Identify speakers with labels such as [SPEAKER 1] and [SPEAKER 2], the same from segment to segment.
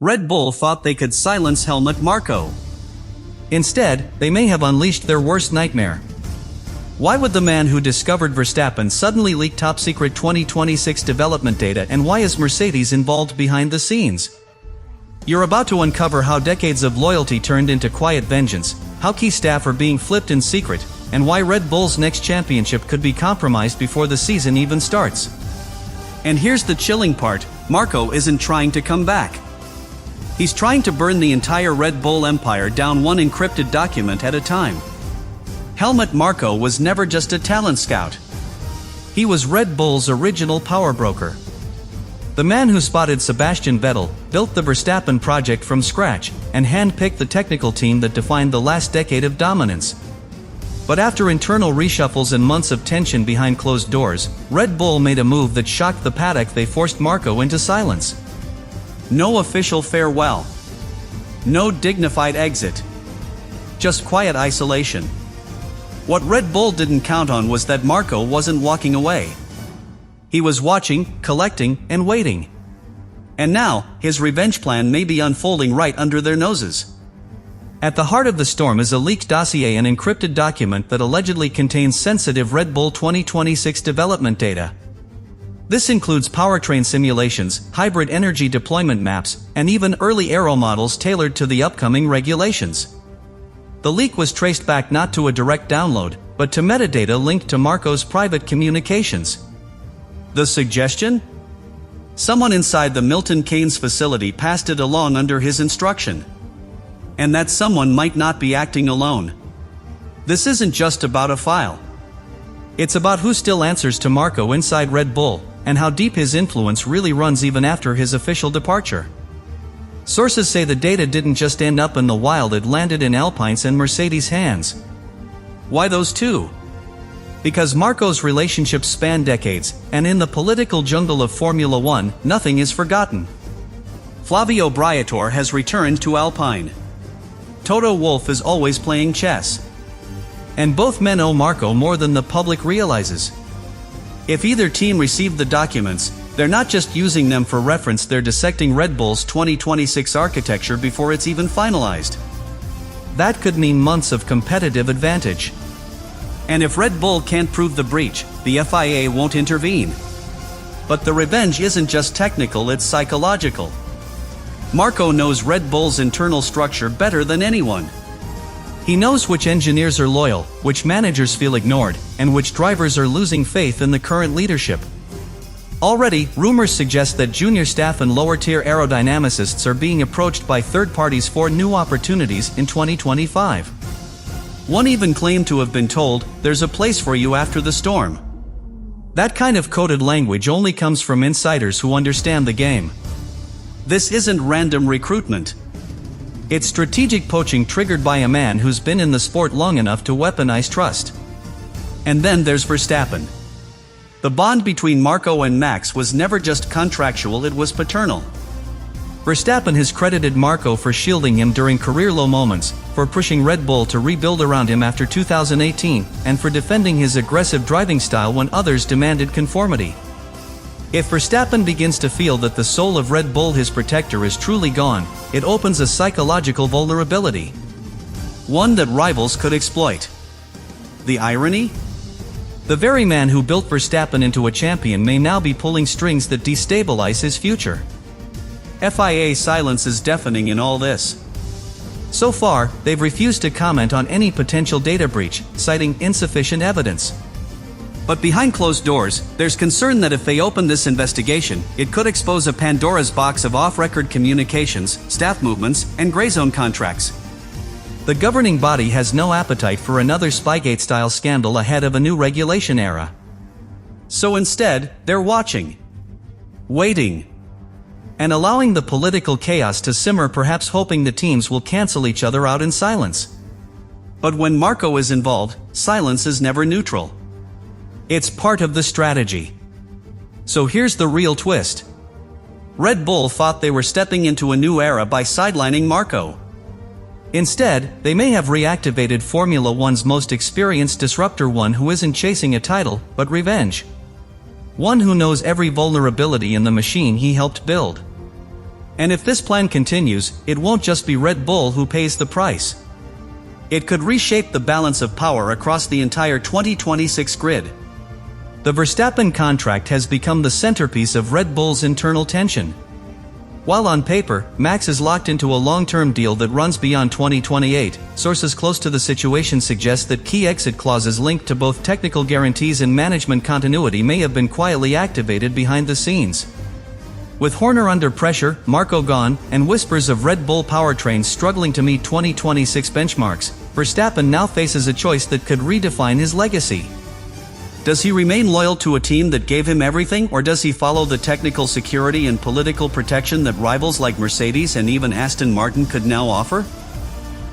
[SPEAKER 1] Red Bull thought they could silence Helmut Marko.
[SPEAKER 2] Instead, they may have unleashed their worst nightmare. Why would the man who discovered Verstappen suddenly leak top-secret 2026 development data, and why is Mercedes involved behind the scenes? You're about to uncover how decades of loyalty turned into quiet vengeance, how key staff are being flipped in secret, and why Red Bull's next championship could be compromised before the season even starts.
[SPEAKER 1] And here's the chilling part: Marko isn't trying to come back. He's trying to burn the entire Red Bull empire down one encrypted document at a time. Helmut Marko was never just a talent scout.
[SPEAKER 2] He was Red Bull's original power broker. The man who spotted Sebastian Vettel, built the Verstappen project from scratch, and hand-picked the technical team that defined the last decade of dominance. But after internal reshuffles and months of tension behind closed doors, Red Bull made a move that shocked the paddock. They forced Marko into silence.
[SPEAKER 1] No official farewell. No dignified exit. Just quiet isolation. What Red Bull didn't count on was that Marko wasn't walking away. He was watching, collecting, and waiting. And now, his revenge plan may be unfolding right under their noses.
[SPEAKER 2] At the heart of the storm is a leaked dossier, an encrypted document that allegedly contains sensitive Red Bull 2026 development data. This includes powertrain simulations, hybrid energy deployment maps, and even early aero models tailored to the upcoming regulations. The leak was traced back not to a direct download, but to metadata linked to Marko's private communications.
[SPEAKER 1] The suggestion? Someone inside the Milton Keynes facility passed it along under his instruction. And that someone might not be acting alone. This isn't just about a file.
[SPEAKER 2] It's about who still answers to Marko inside Red Bull, and how deep his influence really runs even after his official departure. Sources say the data didn't just end up in the wild, it landed in Alpine's and Mercedes' hands.
[SPEAKER 1] Why those two?
[SPEAKER 2] Because Marko's relationships span decades, and in the political jungle of Formula One, nothing is forgotten.
[SPEAKER 1] Flavio Briatore has returned to Alpine. Toto Wolff is always playing chess.
[SPEAKER 2] And both men owe Marko more than the public realizes.
[SPEAKER 1] If either team received the documents, they're not just using them for reference, they're dissecting Red Bull's 2026 architecture before it's even finalized.
[SPEAKER 2] That could mean months of competitive advantage.
[SPEAKER 1] And if Red Bull can't prove the breach, the FIA won't intervene. But the revenge isn't just technical, it's psychological. Marko knows Red Bull's internal structure better than anyone.
[SPEAKER 2] He knows which engineers are loyal, which managers feel ignored, and which drivers are losing faith in the current leadership. Already, rumors suggest that junior staff and lower-tier aerodynamicists are being approached by third parties for new opportunities in 2025.
[SPEAKER 1] One even claimed to have been told, "There's a place for you after the storm."
[SPEAKER 2] That kind of coded language only comes from insiders who understand the game.
[SPEAKER 1] This isn't random recruitment.
[SPEAKER 2] It's strategic poaching triggered by a man who's been in the sport long enough to weaponize trust.
[SPEAKER 1] And then there's Verstappen. The bond between Marko and Max was never just contractual, it was paternal.
[SPEAKER 2] Verstappen has credited Marko for shielding him during career-low moments, for pushing Red Bull to rebuild around him after 2018, and for defending his aggressive driving style when others demanded conformity. If Verstappen begins to feel that the soul of Red Bull, his protector, is truly gone, it opens a psychological vulnerability.
[SPEAKER 1] One that rivals could exploit. The irony?
[SPEAKER 2] The very man who built Verstappen into a champion may now be pulling strings that destabilize his future.
[SPEAKER 1] FIA silence is deafening in all this.
[SPEAKER 2] So far, they've refused to comment on any potential data breach, citing insufficient evidence.
[SPEAKER 1] But behind closed doors, there's concern that if they open this investigation, it could expose a Pandora's box of off-record communications, staff movements, and gray zone contracts.
[SPEAKER 2] The governing body has no appetite for another Spygate-style scandal ahead of a new regulation era.
[SPEAKER 1] So instead, they're watching. Waiting.
[SPEAKER 2] And allowing the political chaos to simmer, perhaps hoping the teams will cancel each other out in silence.
[SPEAKER 1] But when Marko is involved, silence is never neutral.
[SPEAKER 2] It's part of the strategy. So here's the real twist.
[SPEAKER 1] Red Bull thought they were stepping into a new era by sidelining Marko.
[SPEAKER 2] Instead, they may have reactivated Formula One's most experienced disruptor, one who isn't chasing a title, but revenge. One who knows every vulnerability in the machine he helped build. And if this plan continues, it won't just be Red Bull who pays the price.
[SPEAKER 1] It could reshape the balance of power across the entire 2026 grid.
[SPEAKER 2] The Verstappen contract has become the centerpiece of Red Bull's internal tension. While on paper, Max is locked into a long-term deal that runs beyond 2028, sources close to the situation suggest that key exit clauses linked to both technical guarantees and management continuity may have been quietly activated behind the scenes. With Horner under pressure, Marko gone, and whispers of Red Bull powertrains struggling to meet 2026 benchmarks, Verstappen now faces a choice that could redefine his legacy.
[SPEAKER 1] Does he remain loyal to a team that gave him everything, or does he follow the technical security and political protection that rivals like Mercedes and even Aston Martin could now offer?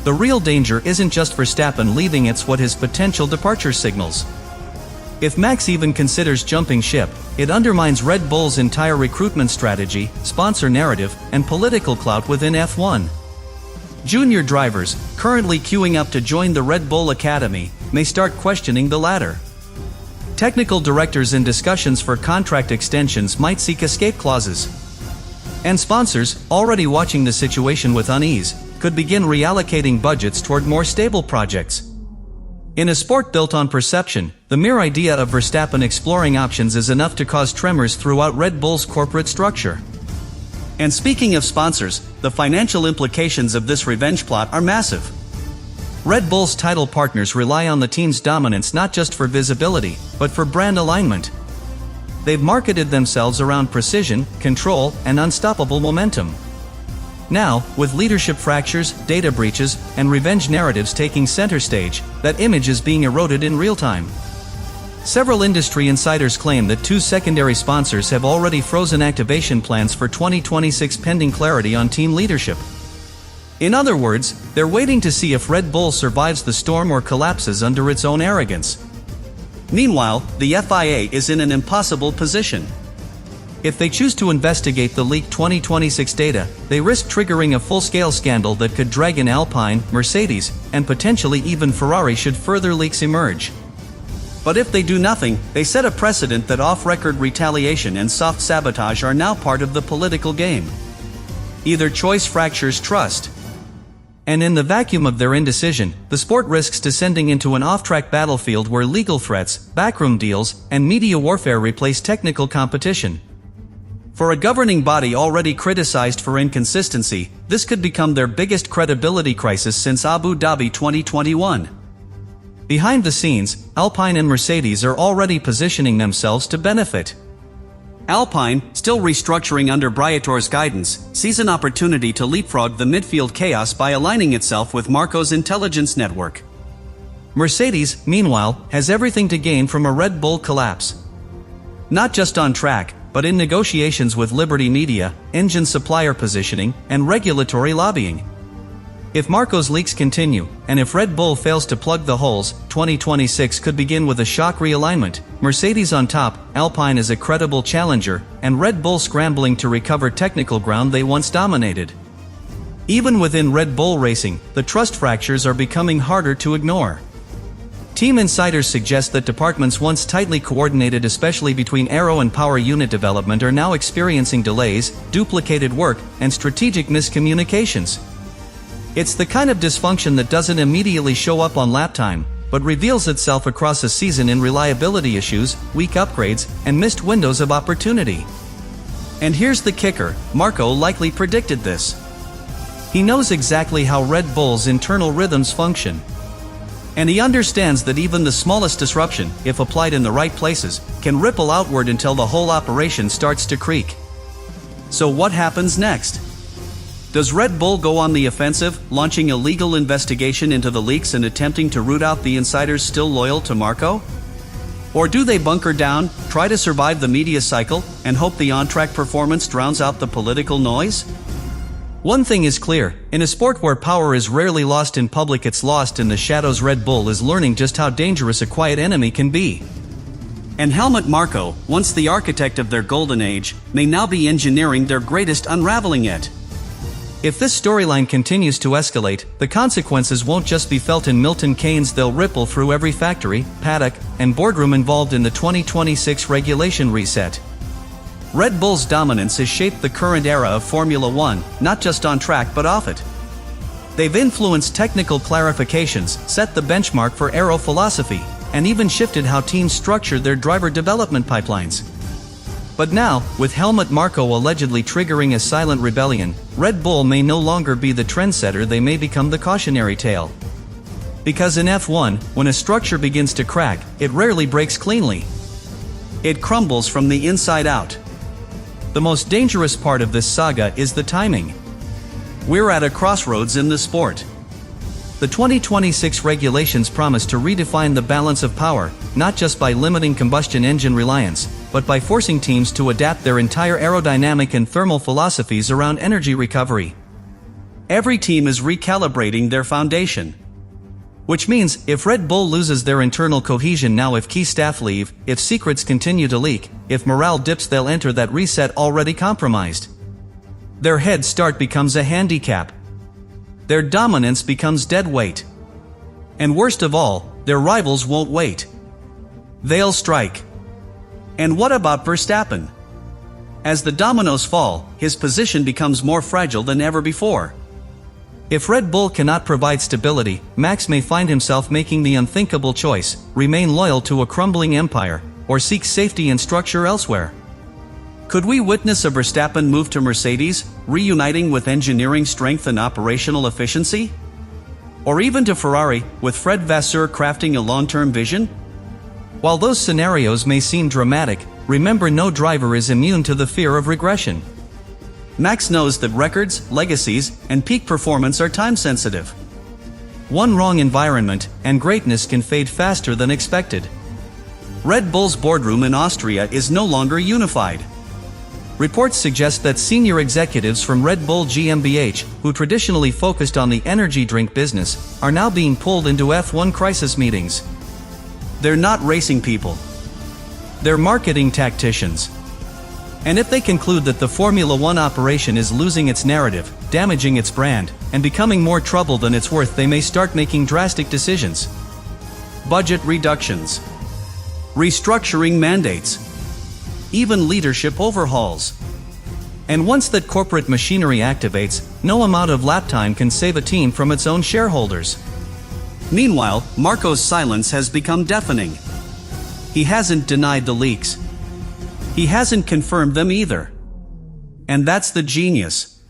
[SPEAKER 2] The real danger isn't just Verstappen leaving, it's what his potential departure signals. If Max even considers jumping ship, it undermines Red Bull's entire recruitment strategy, sponsor narrative, and political clout within F1. Junior drivers, currently queuing up to join the Red Bull Academy, may start questioning the latter. Technical directors in discussions for contract extensions might seek escape clauses. And sponsors, already watching the situation with unease, could begin reallocating budgets toward more stable projects. In a sport built on perception, the mere idea of Verstappen exploring options is enough to cause tremors throughout Red Bull's corporate structure.
[SPEAKER 1] And speaking of sponsors, the financial implications of this revenge plot are massive.
[SPEAKER 2] Red Bull's title partners rely on the team's dominance not just for visibility, but for brand alignment. They've marketed themselves around precision, control, and unstoppable momentum. Now, with leadership fractures, data breaches, and revenge narratives taking center stage, that image is being eroded in real time. Several industry insiders claim that 2 secondary sponsors have already frozen activation plans for 2026 pending clarity on team leadership. In other words, they're waiting to see if Red Bull survives the storm or collapses under its own arrogance.
[SPEAKER 1] Meanwhile, the FIA is in an impossible position.
[SPEAKER 2] If they choose to investigate the leaked 2026 data, they risk triggering a full-scale scandal that could drag in Alpine, Mercedes, and potentially even Ferrari should further leaks emerge.
[SPEAKER 1] But if they do nothing, they set a precedent that off-record retaliation and soft sabotage are now part of the political game. Either choice fractures trust.
[SPEAKER 2] And in the vacuum of their indecision, the sport risks descending into an off-track battlefield where legal threats, backroom deals, and media warfare replace technical competition.
[SPEAKER 1] For a governing body already criticized for inconsistency, this could become their biggest credibility crisis since Abu Dhabi 2021.
[SPEAKER 2] Behind the scenes, Alpine and Mercedes are already positioning themselves to benefit.
[SPEAKER 1] Alpine, still restructuring under Briator's guidance, sees an opportunity to leapfrog the midfield chaos by aligning itself with Marko's intelligence network.
[SPEAKER 2] Mercedes, meanwhile, has everything to gain from a Red Bull collapse. Not just on track, but in negotiations with Liberty Media, engine supplier positioning, and regulatory lobbying. If Marko's leaks continue, and if Red Bull fails to plug the holes, 2026 could begin with a shock realignment, Mercedes on top, Alpine as a credible challenger, and Red Bull scrambling to recover technical ground they once dominated. Even within Red Bull Racing, the trust fractures are becoming harder to ignore. Team insiders suggest that departments once tightly coordinated, especially between aero and power unit development, are now experiencing delays, duplicated work, and strategic miscommunications. It's the kind of dysfunction that doesn't immediately show up on lap time, but reveals itself across a season in reliability issues, weak upgrades, and missed windows of opportunity. And here's the kicker, Marko likely predicted this. He knows exactly how Red Bull's internal rhythms function. And he understands that even the smallest disruption, if applied in the right places, can ripple outward until the whole operation starts to creak. So what happens next? Does Red Bull go on the offensive, launching a legal investigation into the leaks and attempting to root out the insiders still loyal to Marko? Or do they bunker down, try to survive the media cycle, and hope the on-track performance drowns out the political noise? One thing is clear, in a sport where power is rarely lost in public, it's lost in the shadows. Red Bull is learning just how dangerous a quiet enemy can be. And Helmut Marko, once the architect of their golden age, may now be engineering their greatest unraveling yet. If this storyline continues to escalate, the consequences won't just be felt in Milton Keynes, they'll ripple through every factory, paddock, and boardroom involved in the 2026 regulation reset.
[SPEAKER 1] Red Bull's dominance has shaped the current era of Formula One, not just on track but off it. They've influenced technical clarifications, set the benchmark for aero philosophy, and even shifted how teams structure their driver development pipelines. But now, with Helmut Marko allegedly triggering a silent rebellion, Red Bull may no longer be the trendsetter, they may become the cautionary tale. Because in F1, when a structure begins to crack, it rarely breaks cleanly. It crumbles from the inside out. The most dangerous part of this saga is the timing. We're at a crossroads in the sport. The 2026 regulations promise to redefine the balance of power, not just by limiting combustion engine reliance, but by forcing teams to adapt their entire aerodynamic and thermal philosophies around energy recovery. Every team is recalibrating their foundation. Which means, if Red Bull loses their internal cohesion now, if key staff leave, if secrets continue to leak, if morale dips, they'll enter that reset already compromised. Their head start becomes a handicap. Their dominance becomes dead weight. And worst of all, their rivals won't wait. They'll strike. And what about Verstappen? As the dominoes fall, his position becomes more fragile than ever before. If Red Bull cannot provide stability, Max may find himself making the unthinkable choice: remain loyal to a crumbling empire, or seek safety and structure elsewhere. Could we witness a Verstappen move to Mercedes, reuniting with engineering strength and operational efficiency? Or even to Ferrari, with Fred Vasseur crafting a long-term vision? While those scenarios may seem dramatic, remember, no driver is immune to the fear of regression. Max knows that records, legacies, and peak performance are time-sensitive. One wrong environment, and greatness can fade faster than expected. Red Bull's boardroom in Austria is no longer unified. Reports suggest that senior executives from Red Bull GmbH, who traditionally focused on the energy drink business, are now being pulled into F1 crisis meetings. They're not racing people. They're marketing tacticians. And if they conclude that the Formula One operation is losing its narrative, damaging its brand, and becoming more trouble than it's worth, they may start making drastic decisions. Budget reductions. Restructuring mandates. Even leadership overhauls. And once that corporate machinery activates, no amount of lap time can save a team from its own shareholders. Meanwhile, Marko's silence has become deafening. He hasn't denied the leaks. He hasn't confirmed them either. And that's the genius.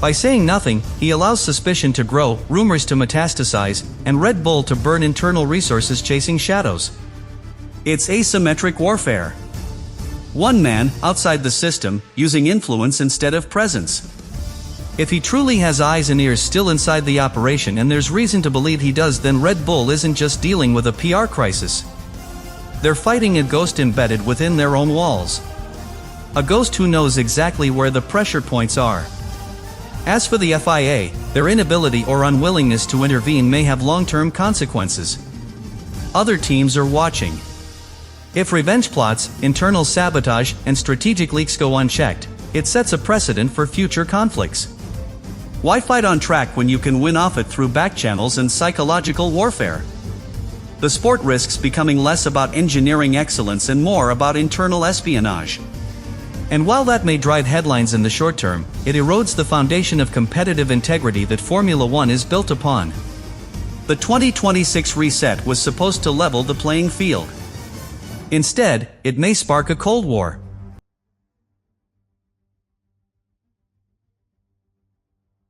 [SPEAKER 1] By saying nothing, he allows suspicion to grow, rumors to metastasize, and Red Bull to burn internal resources chasing shadows. It's asymmetric warfare. One man, outside the system, using influence instead of presence. If he truly has eyes and ears still inside the operation, and there's reason to believe he does, then Red Bull isn't just dealing with a PR crisis. They're fighting a ghost embedded within their own walls. A ghost who knows exactly where the pressure points are. As for the FIA, their inability or unwillingness to intervene may have long-term consequences. Other teams are watching. If revenge plots, internal sabotage, and strategic leaks go unchecked, it sets a precedent for future conflicts. Why fight on track when you can win off it through back channels and psychological warfare? The sport risks becoming less about engineering excellence and more about internal espionage. And while that may drive headlines in the short term, it erodes the foundation of competitive integrity that Formula One is built upon. The 2026 reset was supposed to level the playing field. Instead, it may spark a Cold War.